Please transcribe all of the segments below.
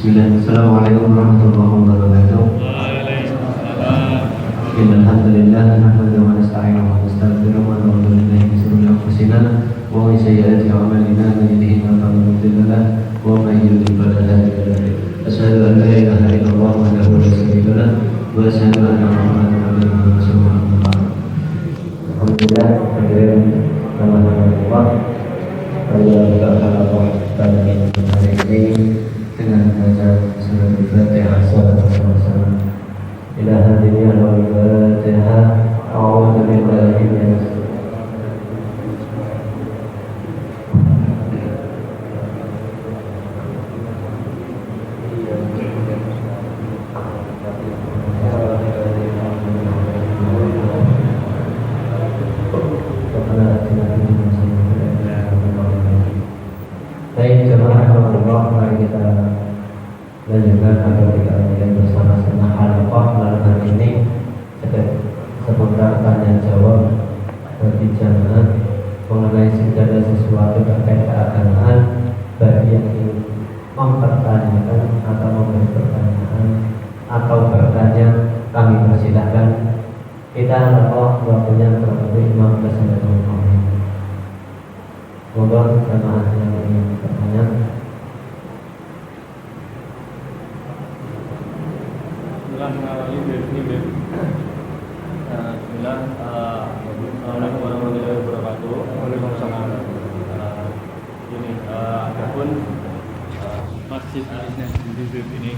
Assalamualaikum warahmatullahi wabarakatuh. Alhamdulillah nahmaduhu wa nasta'inuhu wa nastaghfiruh wa na'udzu billahi min shururi anfusina wa min sayyiati a'malina man yahdihillahu fala mudilla lahu wa man yudlil fala hadiya lahu. Asyhadu an la ilaha illallah wahdahu la syarika lahu wa asyhadu anna Muhammadan abduhu wa rasuluh. Alhamdulillah hadirin Allah. Kita pada hari ini dengan baca surat Al-Fatihah bersama-sama. Ila hadirin al-Fatihah. A'udzu billahi minash Baik jemaah Allah, mari kita lanjutkan atau kita lanjutkan bersama-sama halaqah malam hari ini seputar tanya jawab bagi jemaah mengenai segala sesuatu terkait keagamaan bagi yang ingin mempertanyakan atau memberi pertanyaan atau bertanya, kami persilahkan. Kita halaqah waktunya kurang lebih 15 menit. Moga jemaah yang ingin bertanya. Assalamualaikum warahmatullahi wabarakatuh. Waalaikumsalam. Ini adapun masjid ini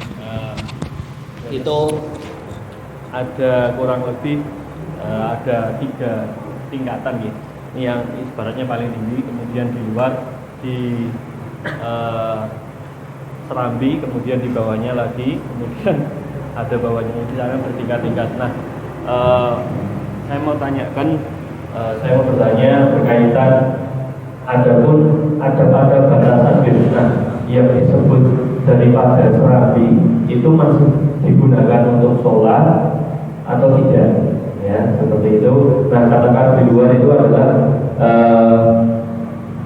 itu ada kurang lebih ada 3 tingkatan gitu. Ini yang ibaratnya paling tinggi, kemudian di luar di serambi, kemudian di bawahnya lagi, kemudian ada bawahnya, ini akan bertingkat-tingkat. Nah, saya mau bertanya berkaitan adapun ada batasan nah, yang disebut daripada serambi itu masih digunakan untuk sholat atau tidak? Ya, seperti itu. Nah, katakan di luar itu adalah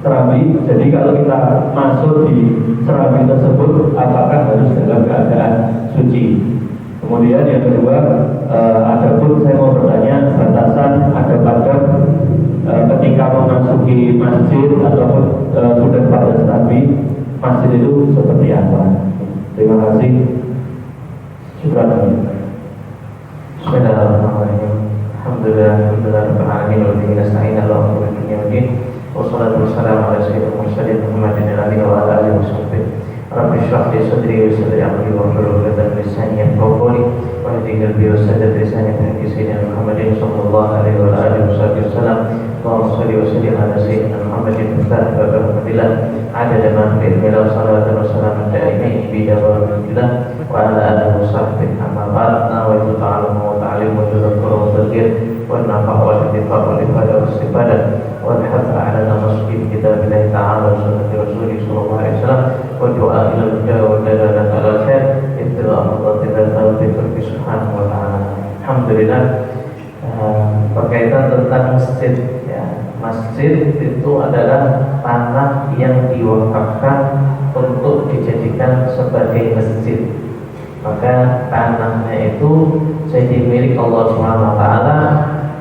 serambi. Jadi kalau kita masuk di serambi tersebut, apakah harus dalam keadaan suci? Kemudian yang kedua, adapun saya mau bertanya batasan pada ketika memasuki masjid ataupun sudah pada serambi, masjid itu seperti apa? Terima kasih. Syukran. Bismillahirrahmanirrahim. Alhamdulillahirabbil alamin wa bihi nasta'in ala umuri dunya waddin. Wassalatu wassalamu ala sayyidil mursalin Muhammadin wa ala alihi washabbihi. Rabbi shrah li sadri wa yassir li amri wahlul 'uqdatam min lisani yafqahu qawli wa hdini qalbi wa saddid lisani bi sayyidina Muhammadin sallallahu alaihi wa alihi wasallam. Allahumma shalli wa sallim ala sayyidina Muhammadin wa ala adada ma fi ilmihi wa salatu wa salamu da'imin bi dawamillah wa ala alihi washabbihi. Amma ba'd, nawaitu ta'alumu wa ta'lim wa tadhakkuru wa tadhkir wa nafa'a wa intifaq wa ifadah wa istifadah wa al-hadd ala nafsi bi kitabillahi ta'ala wa sunnati rasulih sallallahu alaihi wasallam wa du'a ila al-huda wa dalalah ala khair ittiba'u maqasid taufiq subhanahu wa ta'ala. Alhamdulillah, berkaitan tentang masjid ya. Masjid itu adalah tanah yang diwakafkan untuk dijadikan sebagai masjid. Maka tanahnya itu jadi milik Allah Subhanahu wa taala,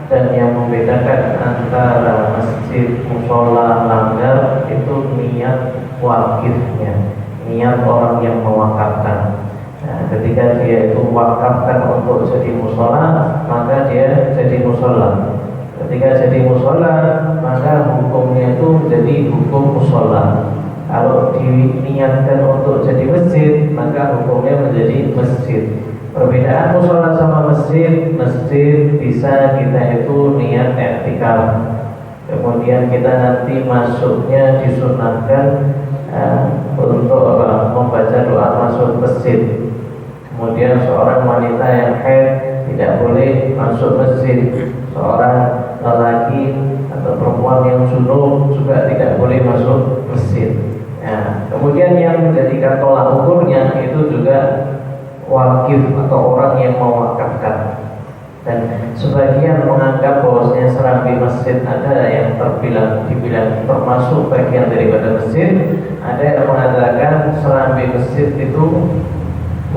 dan yang membedakan antara masjid, mushola, langgar itu niat wakifnya, niat orang yang mewakafkan. Nah, ketika dia itu wakafkan untuk jadi mushola, maka dia jadi mushola. Ketika jadi mushola, maka hukumnya itu menjadi hukum mushola. Kalau diniatkan untuk jadi masjid, maka hukumnya menjadi masjid. Perbedaan mushola sama masjid, masjid bisa kita itu niat i'tikaf. Kemudian kita nanti masuknya disunahkan untuk membaca doa masuk masjid. Kemudian seorang wanita yang haid tidak boleh masuk masjid. Seorang lelaki atau perempuan yang junub juga tidak boleh masuk masjid. Nah, kemudian yang menjadikan tolak ukurnya itu juga wakif atau orang yang mewakafkan. Dan sebagian menganggap bahwasanya serambi masjid ada yang dibilang termasuk bagian daripada masjid, ada yang mengatakan serambi masjid masjid itu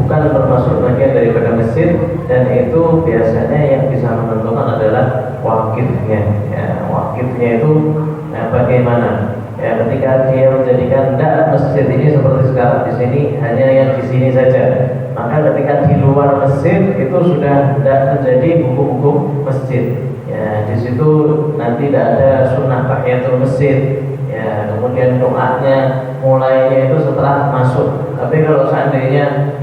bukan termasuk bagian daripada masjid, dan itu biasanya yang bisa menentukan adalah wakifnya. Ya, wakifnya itu bagaimana? Ya, ketika dia menjadikan tidak masjid ini seperti sekarang di sini hanya yang di sini saja, maka ketika di luar masjid itu sudah tidak menjadi hukum-hukum masjid. Ya, di situ nanti tidak ada sunnah tahiyatul masjid. Ya, kemudian doanya mulainya itu setelah masuk. Tapi kalau seandainya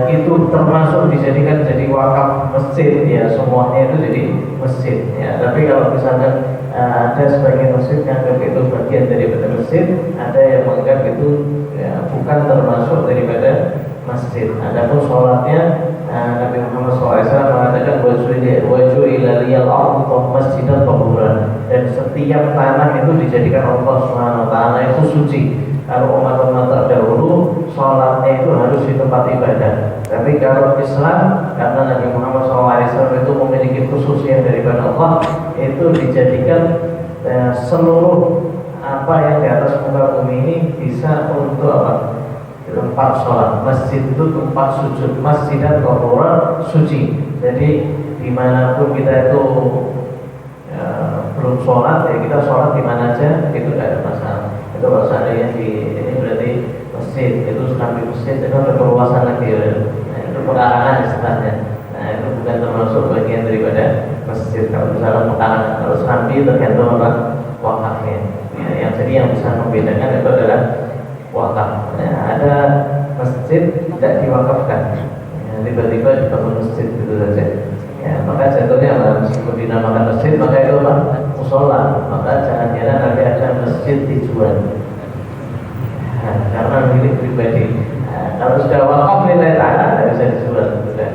itu termasuk dijadikan jadi wakaf masjid, ya semuanya itu jadi masjid. Ya, tapi kalau misalkan ada sebagian masjid yang anggap itu bagian daripada masjid, ada yang menganggap itu ya, bukan termasuk daripada masjid. Adapun sholatnya, Nabi Muhammad SAW mengatakan wajhu ilaliyal ardu masjidan tahuran, dan setiap tanah itu dijadikan Allah Subhanahu Wa Taala itu suci. Kalau umat-umat terdahulu sholatnya itu harus di tempat ibadah. Tapi kalau Islam, karena Nabi Muhammad SAW itu memiliki khususian daripada Allah, itu dijadikan seluruh apa yang di atas muka bumi ini bisa untuk apa? Tempat sholat. Masjid itu tempat sujud, masjid dan tahuran suci. Jadi dimanapun kita itu belum sholat, ya kita sholat di mana aja itu tidak ada masalah. Itu kalau seandainya di ini berarti masjid, itu sampai masjid itu ada perluasan lagi ya. Nah, itu pekarangan istilahnya. Nah, itu bukan termasuk bagian daripada masjid. Kalau misalnya pekarangan, kalau serambi tergantung apa wakafnya. Ya, yang bisa membedakan itu adalah wakaf. Ya, ada masjid tidak diwakafkan, ya, tiba-tiba dibangun masjid gitu saja. Ya, maka jatuhnya lah, meskipun dinamakan masjid, maka itu apa? Musola. Maka jangan kira nanti ada masjid dijual. Nah, karena milik pribadi. Nah, kalau sudah wakaf nilai tanah tidak bisa dijual, sudah.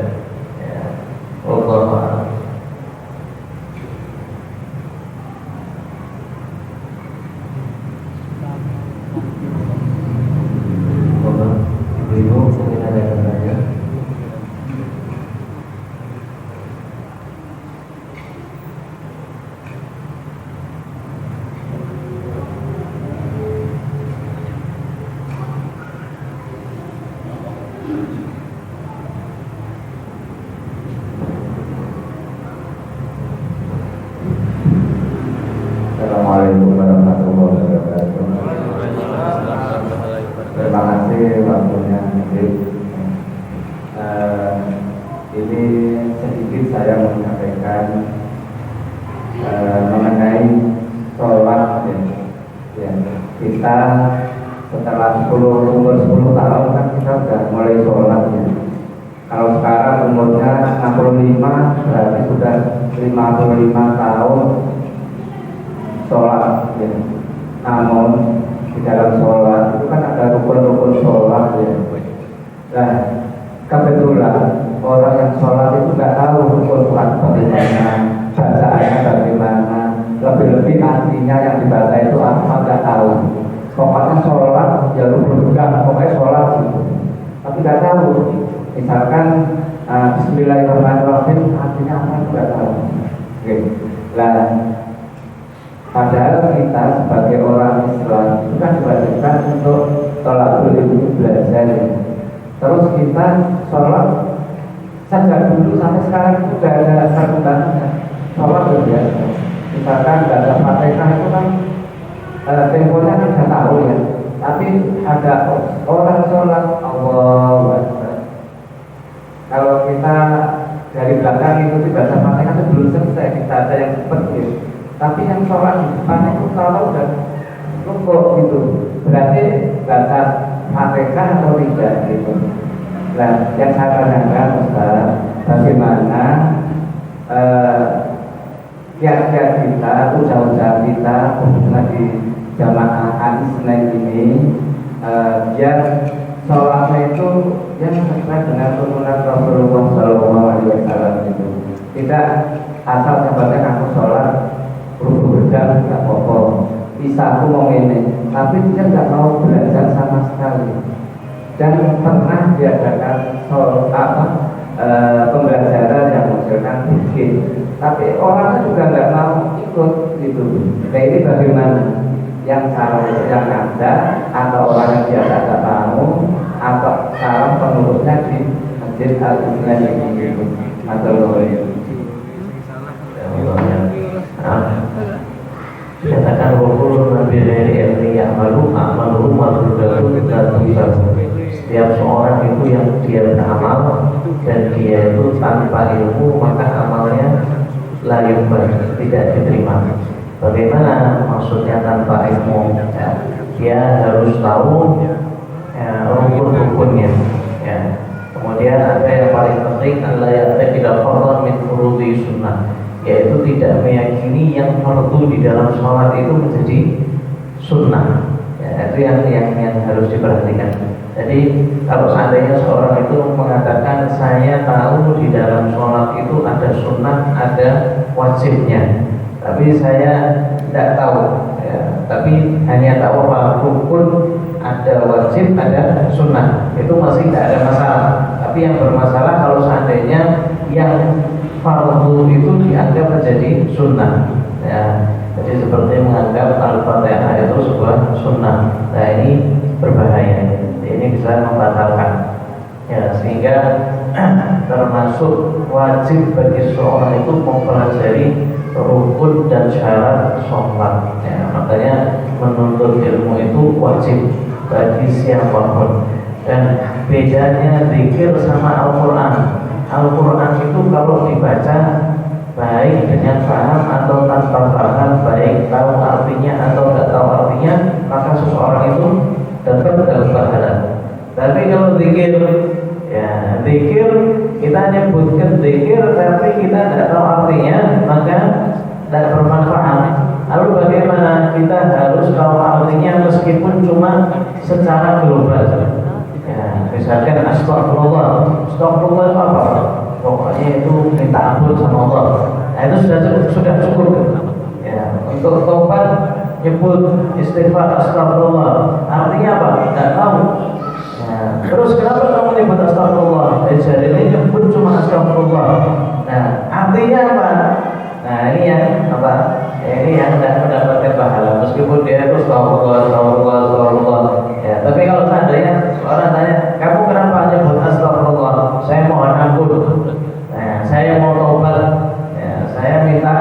Ya, Allah. Ibu mungkin ada yang bertanya. Assalamualaikum warahmatullahi wabarakatuh. Terima kasih waktunya. Ini sedikit saya menyampaikan mengenai sholat ya. Kita setelah umur 10 tahun kan kita sudah mulai sholat ya. Kalau sekarang umurnya 65, berarti sudah 55 tahun sholat ya. Namun di dalam sholat itu kan ada rukun-rukun sholat ya. Nah, kebetulan orang yang sholat itu nggak tahu rukun sholat bagaimana, bacaannya bagaimana, lebih-lebih artinya yang dibaca itu apa nggak tahu. Pokoknya sholat ya rukun-rukun, pokoknya sholat gitu. Tapi nggak tahu. Misalkan Bismillahirrahmanirrahim artinya apa nggak tahu. Oke. Nah, padahal kita sebagai orang Islam itu kan diwajibkan untuk tolakul ilmi, belajar. Terus kita sholat sejak dulu sampai sekarang itu tidak ada sambungannya. Sholat biasa. Misalkan tidak ada Fatihah itu kan temponya kan sudah tahu ya. Tapi ada orang sholat Allahu Akbar. Kalau kita dari belakang itu baca Fatihah itu belum selesai, kita ada yang cepat gitu. Tapi yang sholat di depan itu kalau udah rukuk gitu, berarti baca Fatihah atau tidak gitu. Nah, yang saya tanyakan Ustaz, bagaimana kiat-kiat kita, usaha-usaha kita khususnya di jamaah Al-Islam ini biar sholatnya itu yang sesuai dengan tuntunan Rasulullah SAW itu. Tidak asal sebagai aku sholat rukuk berdal tidak apa-apa, bisa aku mau ini, tapi dia nggak mau belajar sama sekali. Dan pernah diadakan pembelajaran yang menghasilkan fikih, tapi orangnya juga nggak mau ikut gitu. Nah, ini bagaimana? Yang ada atau orang yang biasa nggak tahu, atau di Masjid Al-Islam ini atau Katakan wakul nabi dari ilmi yang malu amalu marudatu dan tusabu. Setiap seorang itu yang dia beramal dan dia itu tanpa ilmu maka amalnya layak tidak diterima. Bagaimana maksudnya tanpa ilmu? Ya, dia harus tahu rukun-rukunnya. Ya. Kemudian ada yang paling penting adalah tidak fardhan min furudhi sunnah, yaitu tidak meyakini yang fardu di dalam sholat itu menjadi sunnah. Ya, itu yang harus diperhatikan. Jadi kalau seandainya seorang itu mengatakan saya tahu di dalam sholat itu ada sunnah, ada wajibnya, tapi saya tidak tahu, ya, tapi hanya tahu bahwa rukun ada wajib, ada sunnah, itu masih tidak ada masalah. Tapi yang bermasalah kalau seandainya yang fardu itu dianggap menjadi sunnah, ya. Jadi seperti menganggap Al-Fatihah itu sebuah sunnah. Nah ini berbahaya, ini bisa membatalkan, ya, sehingga termasuk wajib bagi seorang itu mempelajari rukun dan syarat sholat, ya. Makanya menuntut ilmu itu wajib bagi siapapun. Dan bedanya zikir sama Al-Quran, Al-Quran itu kalau dibaca baik dengan paham atau tanpa paham, baik tahu artinya atau tidak tahu artinya, maka seseorang itu tetap dapat pahala. Tapi kalau zikir, ya zikir kita nyebutkan zikir tapi kita tidak tahu artinya, maka tidak bermanfaat. Lalu bagaimana? Kita harus tahu artinya meskipun cuma secara global. Ya, misalkan astagfirullah, astagfirullah itu apa? Pokoknya itu minta ampun sama Allah. Nah, itu sudah cukup. Ya, untuk tobat nyebut istighfar astagfirullah. Artinya apa? Tidak tahu. Ya, terus kenapa kamu nyebut astagfirullah? Jadi ini nyebut cuma astagfirullah. Nah, artinya apa? Nah, ini yang apa? Ya, ini yang tidak mendapatkan pahala meskipun dia itu astagfirullah. Ya, tapi kalau seandainya orang tanya, kamu kenapa nyebut astagfirullah? Saya mohon ampun. Nah, saya mau tobat. Ya, saya minta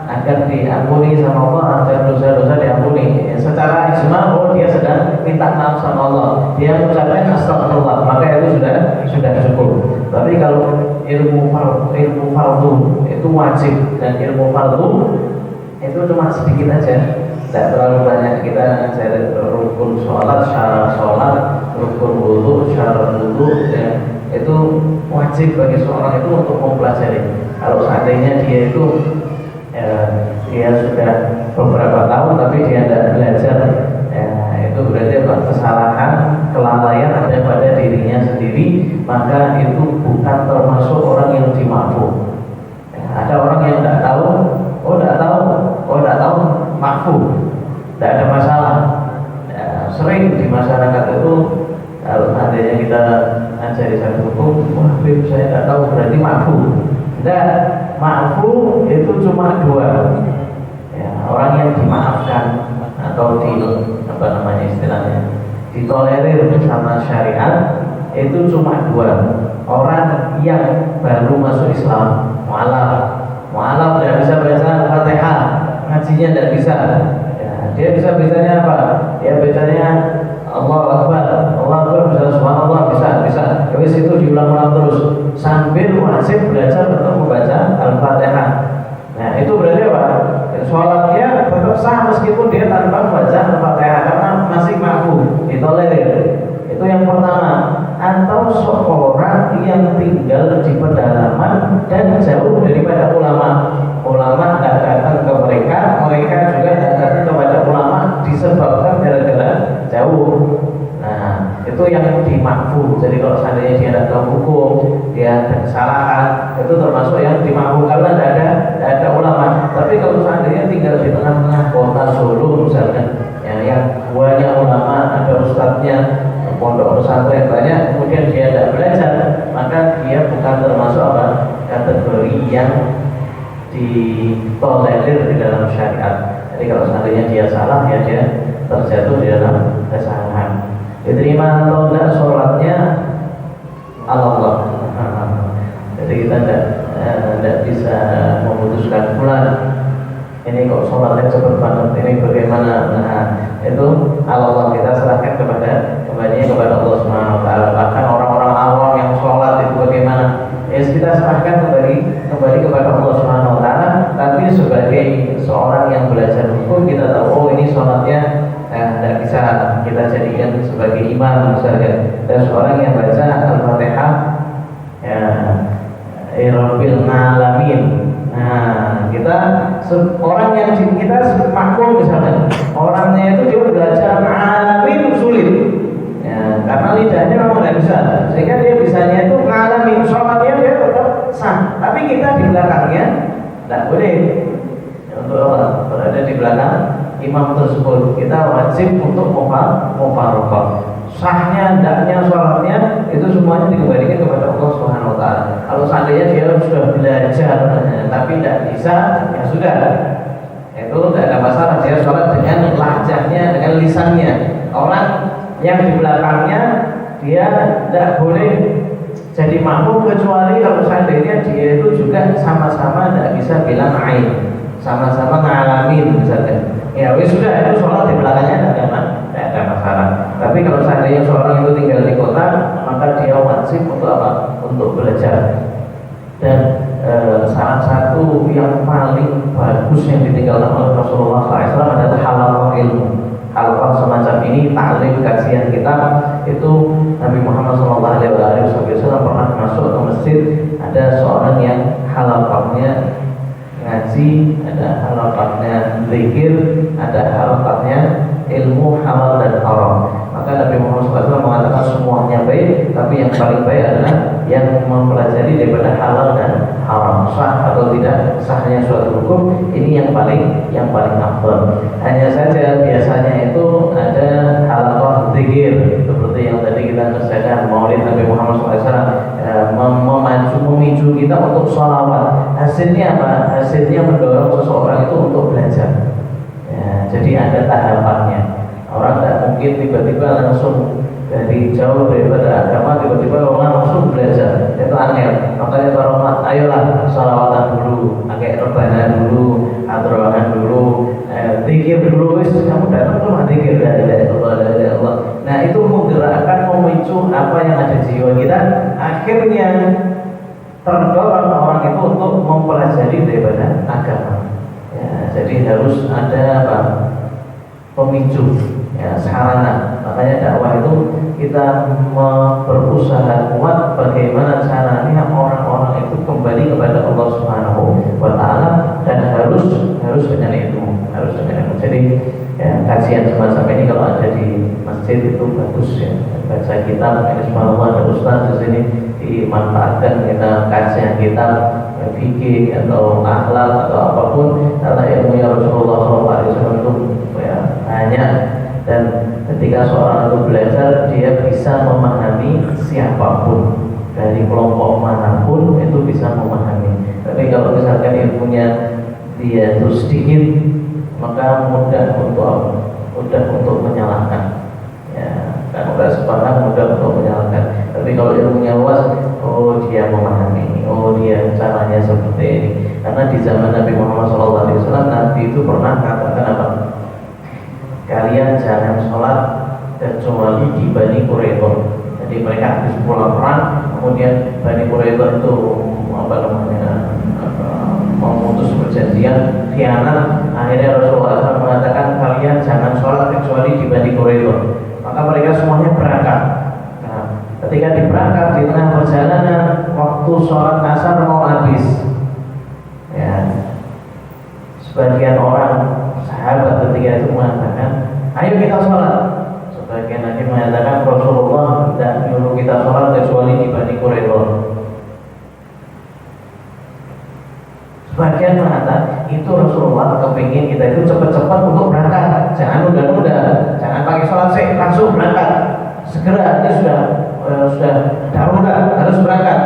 agar diampuni sama Allah, agar dosa-dosa diampuni. Ya, secara ijma, dia sedang minta maaf sama Allah. Dia mengucapkan astagfirullah, maka itu sudah cukup. Tapi kalau ilmu fardu itu wajib, dan ilmu fardu itu cuma sedikit aja, tidak terlalu banyak. Kita ngajarin rukun sholat, syarat sholat, rukun wudu, syarat wudu, ya, itu wajib bagi seorang itu untuk mempelajari. Kalau seandainya dia itu dia sudah beberapa tahun tapi dia tidak belajar, ya, itu berarti apa? Kesalahan, kelalaian ada pada dirinya sendiri, maka itu bukan termasuk orang yang dimaafkan. Ya, ada orang yang tidak tahu, tidak tahu, maafu, tidak ada masalah. Ya, sering di masyarakat itu kalau seandainya kita ajari satu hukum, wah saya tidak tahu, berarti maafu. Tidak, maafu itu cuma dua. Ya, orang yang dimaafkan atau ditolerir sama syariat itu cuma dua. Orang yang baru masuk Islam, mualaf tidak bisa baca Al-Fatihah, ngajinya tidak bisa. Ya, dia bisa-bisanya apa? Dia bacanya Allahu Akbar, bisa subhanallah, bisa. Terus itu diulang-ulang terus sambil wajib belajar untuk membaca Al-Fatihah. Nah, itu berarti apa? Sholatnya tetap sah meskipun dia tanpa membaca Al-Fatihah karena masih mampu, ditolerir. Itu yang pertama. Atau seorang yang tinggal di pedalaman dan jauh daripada ulama tidak datang ke mereka juga tidak datang kepada ulama disebabkan gara-gara jauh. Nah, itu yang dimakfu. Jadi kalau seandainya dia tidak tahu hukum, dia ada kesalahan, itu termasuk yang dimakfu karena tidak ada ulama. Tapi kalau seandainya tinggal di tengah-tengah kota Solo misalkan, yang banyak ulama, ada ustadznya, pondok pesantren banyak, kemudian dia tidak belajar, maka dia bukan termasuk kategori yang ditolerir di dalam syariat. Jadi kalau seandainya dia salah, ya dia terjatuh di dalam kesalahan. Diterima atau tidak sholatnya Allah. kita jadikan sebagai imam misalkan, dan seorang yang baca Al-Fatihah ya Rabbil Alamin. Nah, kita orang yang kita makmum misalnya, orangnya itu dia belajar alamin sulit. Ya, karena lidahnya memang tidak bisa, sehingga dia bisanya itu ngalamin sholatnya dia tetap sah, tapi kita di belakangnya tidak boleh. Untuk berada di belakang imam tersebut, kita wajib untuk mufaroqah. Sahnya, tidaknya sholatnya itu semuanya dikembalikan kepada Allah Subhanahu Wa Taala. Kalau seandainya dia sudah belajar tapi tidak bisa, ya sudah, itu tidak ada masalah. Dia sholat dengan lahjahnya, dengan lisannya. Orang yang di belakangnya dia tidak boleh jadi makmum kecuali kalau seandainya dia itu juga sama-sama tidak bisa bilang ain, sama-sama ngalamin misalnya. Ya wis sudah, itu sholat di belakangnya tidak ada masalah. Tapi kalau seandainya seorang itu tinggal di kota, maka dia wajib untuk apa? Untuk belajar. Dan salah satu yang paling bagus yang ditinggalkan oleh Rasulullah SAW adalah halaqah ilmu. Halaqah semacam ini, ta'lim, kajian kitab, itu Nabi Muhammad SAW pernah masuk ke masjid, ada seorang yang halaqahnya ngaji, ada halaqahnya zikir, ada halaqahnya ilmu halal dan haram. Maka Nabi Muhammad SAW mengatakan semuanya baik, tapi yang paling baik adalah yang mempelajari daripada halal dan haram. Sah atau tidak sahnya suatu hukum, ini yang paling afdal. Hanya saja biasanya itu ada halaqah zikir seperti yang tadi kita kerjakan Maulid Nabi Muhammad SAW, memicu kita untuk sholawat. Hasilnya apa? Hasilnya mendorong seseorang itu untuk belajar. Ya, jadi ada tahapannya. Orang tidak mungkin tiba-tiba langsung dari jauh daripada agama tiba-tiba orang langsung belajar, itu angel. Makanya para umat, ayolah sholawatan dulu, pakai rebana dulu, atrohan dulu, zikir dulu. Wis kamu datang rumah zikir, la ilaha illallah, la ilaha illallah. Nah, itu menggerakkan, memicu apa yang ada di jiwa kita. Akhirnya terdorong orang itu untuk mempelajari daripada agama. Ya, jadi harus ada apa? Pemicu, ya, sarana. Makanya dakwah itu kita berusaha kuat bagaimana caranya orang-orang itu kembali kepada Allah Subhanahu Wa Taala, dan harus dengan ilmu, Jadi ya, kajian semacam ini kalau ada di masjid itu bagus ya. Baca kitab, ini subhanallah ada ustaz di sini, dimanfaatkan kita kajian kitab, fikih atau akhlak atau apapun, karena ilmunya Rasulullah SAW itu ya, banyak. Dan ketika seorang itu belajar, dia bisa memahami siapapun dari kelompok manapun, itu bisa memahami. Tapi kalau misalkan ilmunya dia itu sedikit, maka mudah untuk menyalahkan. Ya, kan udah sepakat, mudah untuk menyalahkan. Tapi kalau ilmunya luas, oh dia memahami, oh dia caranya seperti ini. Karena di zaman Nabi Muhammad SAW, Nabi itu pernah katakan apa? Kalian jangan sholat kecuali di Bani Quraidah. Jadi mereka habis pulang perang, kemudian Bani Quraidah itu memutus perjanjian, khianat. Akhirnya Rasulullah SAW mengatakan kalian jangan sholat kecuali di Bani Quraidah. Maka mereka semuanya berangkat. Nah, ketika diberangkat di tengah perjalanan, waktu sholat asar mau habis, ya, sebagian orang sahabat ketika itu mengatakan, ayo kita sholat. Sebagian lagi mengatakan Rasulullah tidak menyuruh kita sholat kecuali di Bani Quraidah. Sebagian mengatakan itu Rasulullah kepingin kita itu cepat-cepat untuk berangkat, jangan nunda-nunda, jangan pakai sholat sih, langsung berangkat, segera, ini sudah darurat, harus berangkat.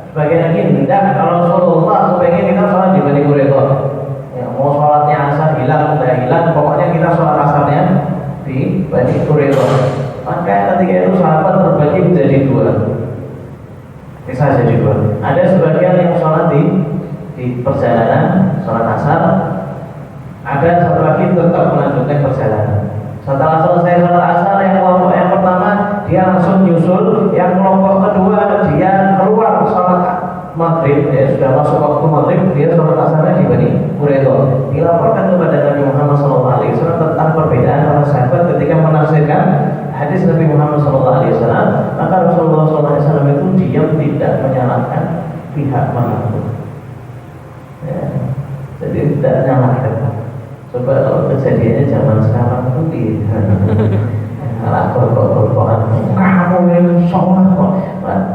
Sebagian lagi tidak, kalau Rasulullah kepingin kita sholat di Bani Quraidah. Mau sholatnya asar hilang, udah hilang, pokoknya kita sholat asarnya di Bani Quraidah. Maka ketika itu sahabat terbagi menjadi dua, bisa jadi dua. Ada sebagian yang sholat di perjalanan, sholat asar. Ada satu lagi tetap melanjutkan perjalanan. Setelah selesai sholat asar, yang kelompok yang pertama dia langsung nyusul, yang kelompok kedua dia keluar sholat maghrib, ya, sudah masuk waktu maghrib, dia sholat asarnya di Bani Quraidah. Dilaporkan kepada Nabi Muhammad SAW tentang perbedaan para sahabat ketika menafsirkan hadis Nabi Muhammad SAW, maka Rasulullah SAW itu diam, tidak menyalahkan pihak manapun. Ya, jadi tidak menyalahkan. Coba kalau kejadiannya zaman sekarang itu lapor-laporan kamu ini sholat kok.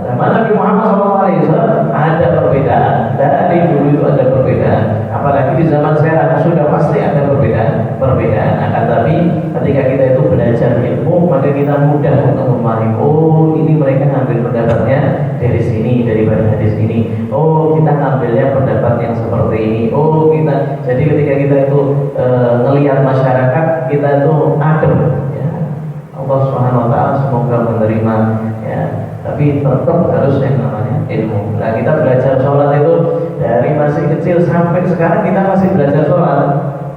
Zaman Nabi Muhammad SAW ada perbedaan, dari dulu itu ada perbedaan. Apalagi di zaman sekarang sudah pasti ada perbedaan. Akan tapi ketika kita itu belajar ilmu, maka kita mudah untuk memahami. Oh, ini mereka ngambil pendapatnya dari sini, daripada hadis ini. Oh, kita ngambilnya pendapat yang seperti ini. Oh, kita. Jadi ketika kita itu ngelihat masyarakat, kita itu adem. Allah Subhanahu wa taala semoga menerima ya, tapi tetap harus yang namanya ilmu. Nah, kita belajar sholat itu dari masih kecil sampai sekarang kita masih belajar sholat.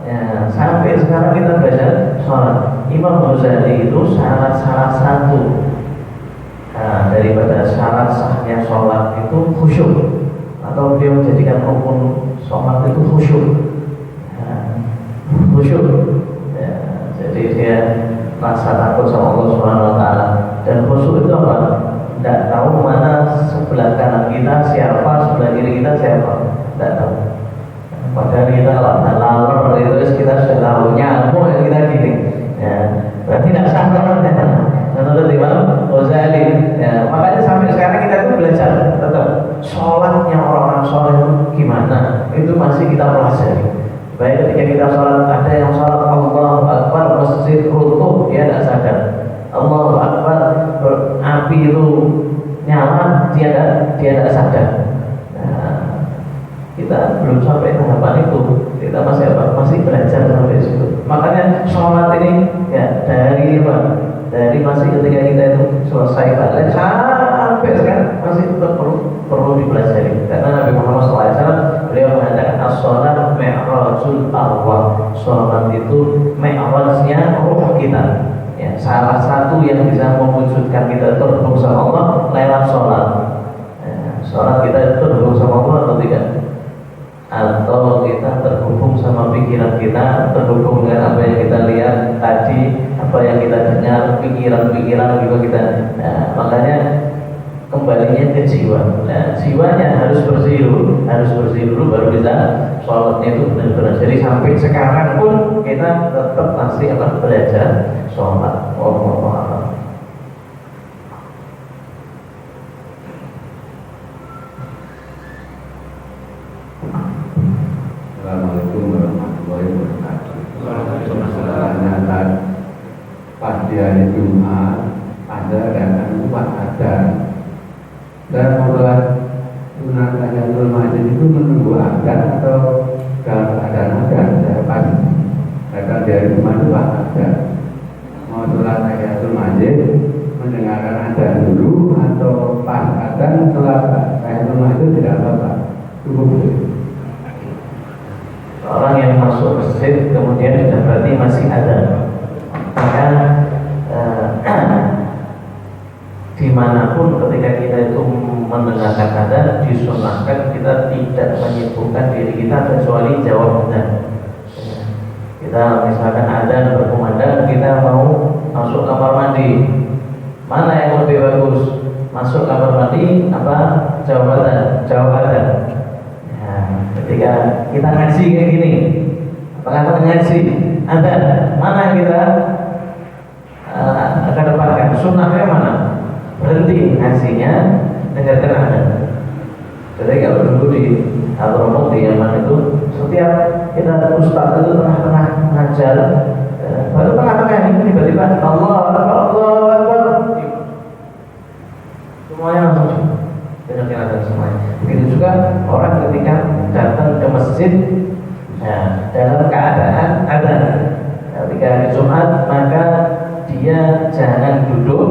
Ya, sampai sekarang kita belajar sholat. Imam Ghazali itu salah satu daripada syarat sahnya sholat itu khusyuk, atau beliau menjadikan rukun sholat itu khusyuk. Khusyuk. Ya, jadi dia rasa takut sama Allah Subhanahu wa taala. Dan khusyuk itu apa? Tidak tahu mana sebelah kanan kita siapa, sebelah kiri kita siapa. Tidak tahu. Padahal kita lalur itu kita sudah tahu nyamuk yang kita gini. Ya, berarti tidak sabar. Menurut Imam Ghazali. Ya, makanya sampai sekarang kita itu belajar tetap sholatnya orang-orang sholat itu gimana. Itu masih kita pelajari. Baik ketika kita sholat, ada yang sholat Allahu Akbar, masjid runtuh, dia tidak sadar. Allahu Akbar, api itu nyala, dia tidak sadar. Nah, kita belum sampai tahapan itu. Kita masih belajar sampai situ. Makanya sholat ini ya dari apa? Dari masih ketika kita itu selesai balik sampai sekarang masih tetap perlu dipelajari. Karena Nabi Muhammad SAW beliau mengatakan as-sholat mi'rajul arwah. Sholat itu mi'rajnya ruh kita. Ya, salah satu yang bisa mewujudkan kita terhubung sama Allah lewat sholat. Ya, sholat kita terhubung sama Allah atau tidak? Atau kita terhubung sama pikiran kita, terhubung dengan apa yang kita lihat tadi, apa yang kita dengar, pikiran-pikiran juga kita. Nah, makanya kembalinya ke jiwa. Nah, jiwanya harus bersih dulu baru bisa sholatnya itu benar-benar. Jadi sampai sekarang pun kita tetap masih akan belajar sholat. Wallahu. Assalamualaikum warahmatullahi wabarakatuh. Waalaikumsalam. Pas di hari Jumat ada datang umat ada. Dan sholat sunat tahiyatul masjid itu menunggu adzan atau dalam keadaan adzan. Saya pas datang di hari Jumat itu ada. Mau sholat tahiyatul masjid mendengarkan adzan dulu atau pas adzan sholat tahiyatul masjid tidak apa-apa. Cukup. Orang yang masuk masjid kemudian sudah berarti masih ada, maka dimanapun ketika kita itu mendengarkan adzan disunahkan kita tidak menyibukkan diri kita kecuali jawab benar. Kita misalkan adzan berkumandang, kita mau masuk kamar mandi, mana yang lebih bagus? Masuk kamar mandi apa jawab adzan? Ketika kita ngaji kayak gini, apakah ngaji ada mana kita akan dapatkan sunnahnya mana? Berhenti ngajinya, dengarkan ada. Jadi kalau dulu di Al-Romok di Yaman itu setiap kita ustaz itu tengah-tengah ngajar, baru tengah-tengah ini tiba-tiba Allah Akbar, semuanya langsung dengarkan ada semuanya. Begitu juga orang ketika datang ke masjid ya, dalam keadaan adzan. Ketika hari Jumat maka dia jangan duduk,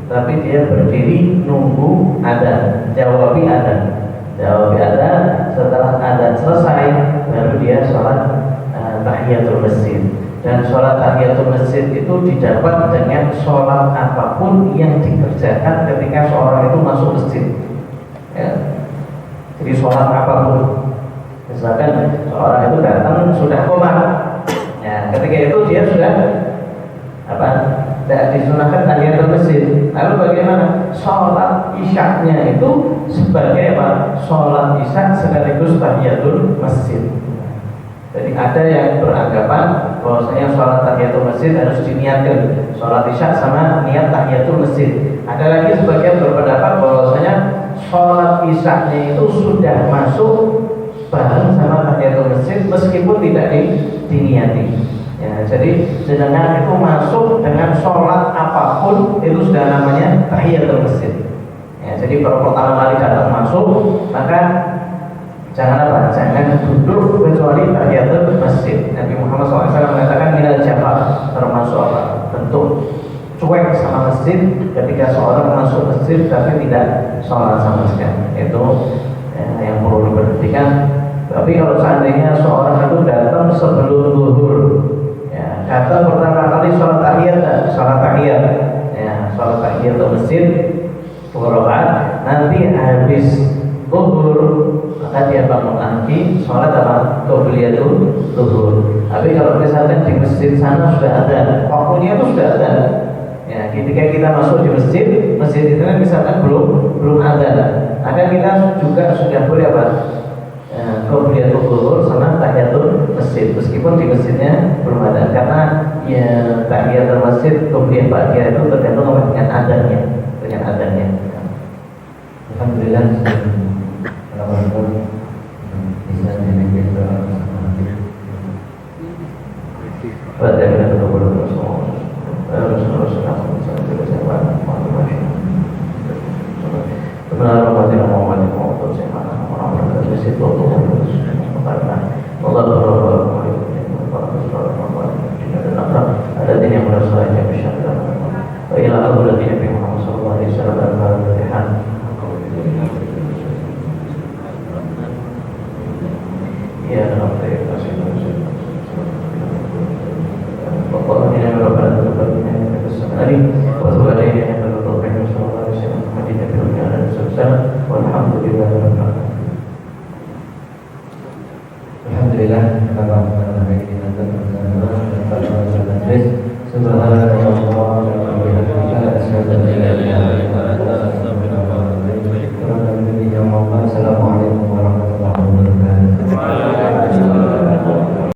tapi dia berdiri nunggu adzan, jawabi adzan. Setelah adzan selesai baru dia sholat tahiyatul masjid. Dan sholat tahiyatul masjid itu didapat dengan sholat apapun yang dikerjakan ketika seorang itu masuk masjid. Ya. Jadi sholat apapun, misalkan seorang itu datang sudah qomat, ya, ketika itu dia sudah apa? tidak disunahkan tahiyatul masjid. Lalu bagaimana? Sholat isyaknya itu sebagai apa? Sholat isyak sekaligus tahiyatul masjid. Jadi ada yang beranggapan bahwasanya sholat tahiyatul masjid harus diniatkan, sholat isya sama niat tahiyatul masjid. Ada lagi sebagian berpendapat bahwasanya sholat isyaknya itu sudah masuk bareng sama tahiyatul masjid meskipun tidak diniati. Ya, jadi sedangkan itu masuk dengan sholat apapun itu sudah namanya tahiyatul masjid. Ya, jadi kalau pertama kali datang masuk maka jangan apa? Jangan duduk kecuali tahiyatul masjid. Nabi Muhammad SAW mengatakan minal jafar, termasuk apa? Bentuk cuek sama masjid ketika seorang masuk masjid tapi tidak sholat sama sekali. Itu yang perlu diperhatikan. Tapi kalau seandainya seorang itu datang sebelum zuhur, ya, datang pertama kali sholat tahiyat, ya, sholat tahiyat ke masjid, 2 rakaat, nanti habis zuhur maka dia bangun lagi sholat apa? Qobliyatul zuhur. Tapi kalau misalkan di masjid sana sudah ada, waktunya itu sudah ada. Ya, ketika kita masuk di masjid itu kan misalkan belum ada, maka kita juga sudah boleh apa? Qobliyatul zuhur sama tahiyatul masjid meskipun di masjidnya belum ada, karena ya tahiyatul masjid qobliyah ba'diyah itu tergantung dengan adanya. Alhamdulillah bisa dimiliki Alhamdulillah,